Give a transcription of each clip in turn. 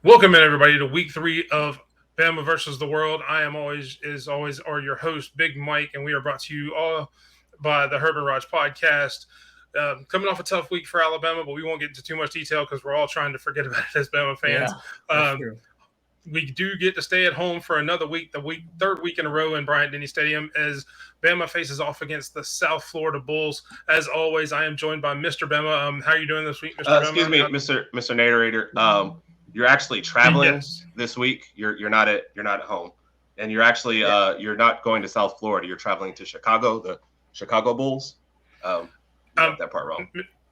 Welcome in everybody to week 3 of Bama versus the World. I am always your host, Big Mike, and we are brought to you all by the Herb and Raj podcast. Coming off a tough week for Alabama, but we won't get into too much detail because we're all trying to forget about it as Bama Yeah, fans. that's Um, true. we do get to stay at home for another week, third week in a row in Bryant Denny Stadium as Bama faces off against the South Florida Bulls. As always, I am joined by Mr. Bama. How are you doing this week, Mr. Excuse Bama? me, Mr. Narrator. You're actually traveling Yes. this week. You're not at home, and you're actually you're not going to South Florida. You're traveling to Chicago, the Chicago Bulls. You got that part wrong.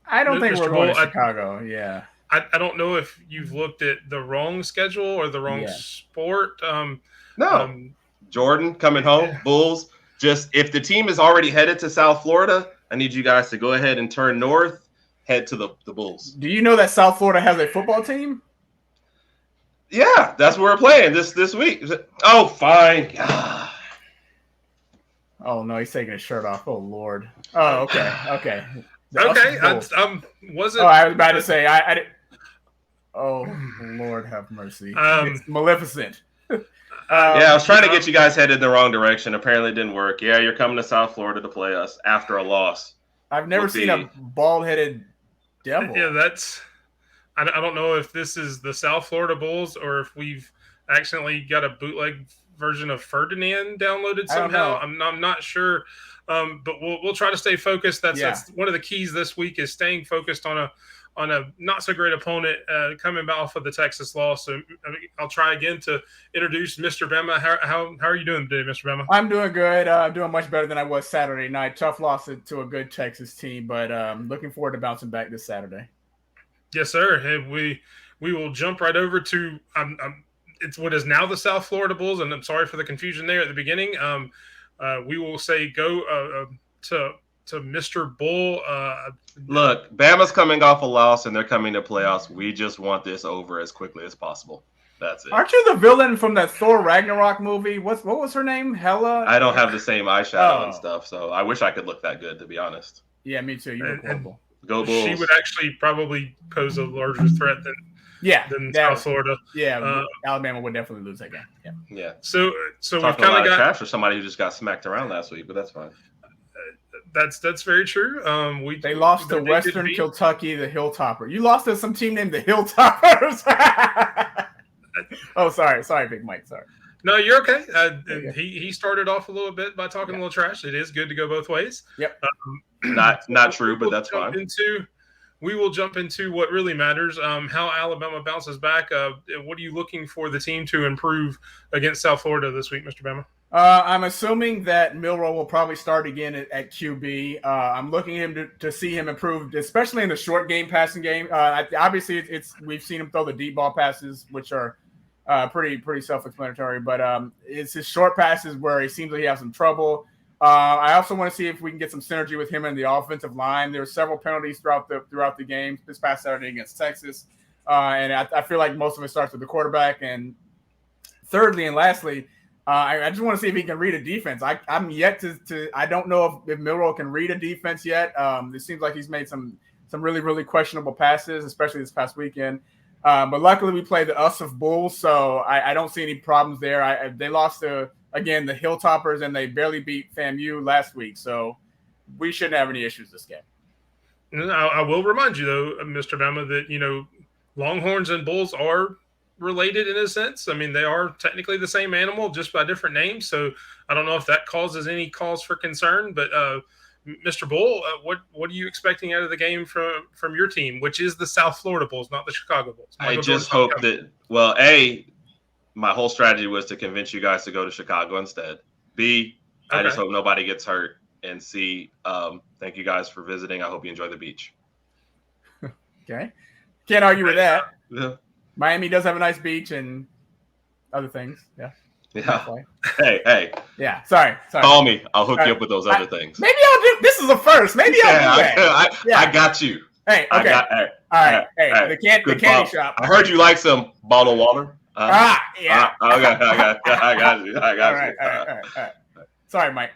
I don't think Mr. we're going to Bull, Chicago. Yeah. I don't know if you've looked at the wrong schedule or the wrong Yeah. sport. No, Jordan coming home. Bulls. Just if the team is already headed to South Florida, I need you guys to go ahead and turn north, head to the Bulls. Do you know that South Florida has a football team? Yeah, that's where we're playing this week. Oh, fine. Oh no, he's taking his shirt off. Oh Lord. Oh, okay. Okay, Us wasn't. Oh, I was about to say I didn't. Oh Lord, have mercy. It's Maleficent. Yeah, I was trying to get you guys headed in the wrong direction. Apparently, it didn't work. Yeah, you're coming to South Florida to play us after a loss. I've never seen a bald-headed devil. Yeah, that's. I don't know if this is the South Florida Bulls or if we've accidentally got a bootleg version of Ferdinand downloaded I don't somehow. know. I'm not sure, but we'll try to stay focused. That's one of the keys this week is staying focused on a not so great opponent coming off of the Texas loss. So I'll try again to introduce Mr. Bama. How are you doing today, Mr. Bama? I'm doing good. I'm doing much better than I was Saturday night. Tough loss to a good Texas team, but looking forward to bouncing back this Saturday. Yes, sir. Hey, we will jump right over to it's what is now the South Florida Bulls, and I'm sorry for the confusion there at the beginning. We will say go to Mr. Bull. Look, Bama's coming off a loss, and they're coming to playoffs. We just want this over as quickly as possible. That's it. Aren't you the villain from that Thor Ragnarok movie? What was her name? Hela? I don't have the same eyeshadow and stuff, so I wish I could look that good, to be honest. Yeah, me too. You look horrible. Go Bulls. She would actually probably pose a larger threat than South Florida. Yeah, Alabama would definitely lose that game. Yeah. So we've Talking kind of got trash for somebody who just got smacked around last week, but that's fine. That's very true. They lost to Western Kentucky, the Hilltopper. You lost to some team named the Hilltoppers. Oh, sorry, Big Mike. Sorry. No, you're okay. He started off a little bit by talking a little trash. It is good to go both ways. Yep. Not true, but that's fine. We will jump into what really matters. How Alabama bounces back. What are you looking for the team to improve against South Florida this week, Mr. Bama? I'm assuming that Milroe will probably start again at QB. I'm looking at him to see him improve, especially in the short game passing game. Obviously, we've seen him throw the deep ball passes, which are pretty self-explanatory. But it's his short passes where he seems like he has some trouble. I also want to see if we can get some synergy with him in the offensive line. There were several penalties throughout the game this past Saturday against Texas, and I feel like most of it starts with the quarterback. And thirdly and lastly, I just want to see if he can read a defense. I'm yet to I don't know if Milroe can read a defense yet. It seems like he's made some really, really questionable passes, especially this past weekend. But luckily we played the USF Bulls, so I don't see any problems there. They lost to, again, the Hilltoppers, and they barely beat FAMU last week, so we shouldn't have any issues this game. I will remind you, though, Mr. Bama, that, Longhorns and Bulls are related in a sense. I mean, they are technically the same animal, just by different names. So I don't know if that causes any cause for concern. But Mr. Bull, what are you expecting out of the game from your team, which is the South Florida Bulls, not the Chicago Bulls? I just hope that. Well, my whole strategy was to convince you guys to go to Chicago instead. B, I just hope nobody gets hurt. And C, thank you guys for visiting. I hope you enjoy the beach. Okay, can't argue with that. Yeah. Miami does have a nice beach and other things. Yeah. Hey. Yeah. Sorry. Call me. I'll hook you up with those other things. Maybe I'll do. This is the first. Maybe I'll do that. I got you. Hey. Okay. All right. Hey. The candy shop. I heard you like some bottled water. Yeah. I got you. All right. Sorry, Mike.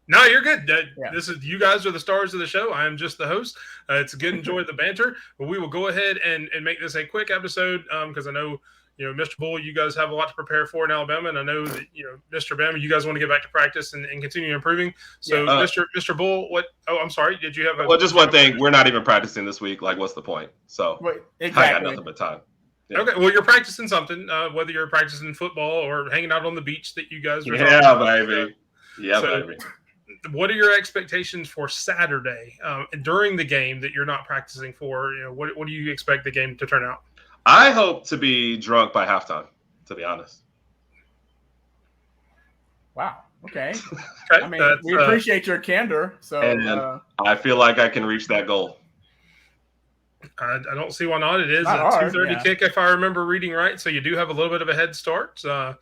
No, you're good. This is you guys are the stars of the show. I am just the host. It's good. Enjoy the banter, but we will go ahead and make this a quick episode because I know Mr. Bull, you guys have a lot to prepare for in Alabama, and I know that Mr. Bama, you guys want to get back to practice and continue improving. So, Mr. Bull, what? Oh, I'm sorry. Did you have well, just one thing. We're not even practicing this week. Like, what's the point? So exactly. I got nothing but time. Yeah. Okay, well, you're practicing something, whether you're practicing football or hanging out on the beach that you guys are baby. Baby. What are your expectations for Saturday during the game that you're not practicing for? What do you expect the game to turn out? I hope to be drunk by halftime, to be honest. Wow. Okay. I mean, we appreciate your candor. So I feel like I can reach that goal. I don't see why not. It is a 2:30 kick, if I remember reading right. So you do have a little bit of a head start. So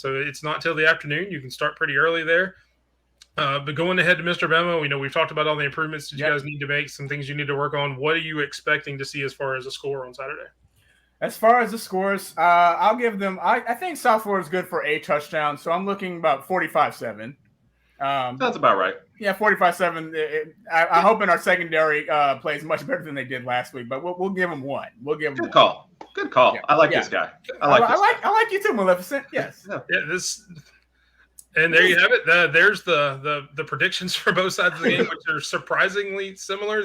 it's not till the afternoon. You can start pretty early there. But going ahead to Mr. Bama, we've talked about all the improvements that you guys need to make, some things you need to work on. What are you expecting to see as far as a score on Saturday? As far as the scores, I'll give them. I think South Florida is good for a touchdown, so I'm looking about 45-7. That's about right. Yeah, 45-7. I'm hoping our secondary plays much better than they did last week, but we'll give them one. We'll give them Good call. Good call. Yeah. I like this guy. I like you too, Maleficent. Yes. Yeah. And there you have it. There's the predictions for both sides of the game, which are surprisingly similar.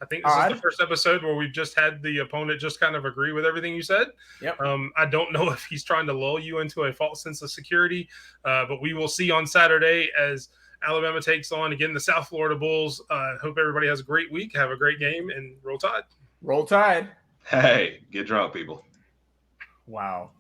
I think this is the first episode where we've just had the opponent just kind of agree with everything you said. Yep. I don't know if he's trying to lull you into a false sense of security, but we will see on Saturday as Alabama takes on, again, the South Florida Bulls. Hope everybody has a great week. Have a great game, and roll Tide. Roll Tide. Hey, get drunk, people. Wow.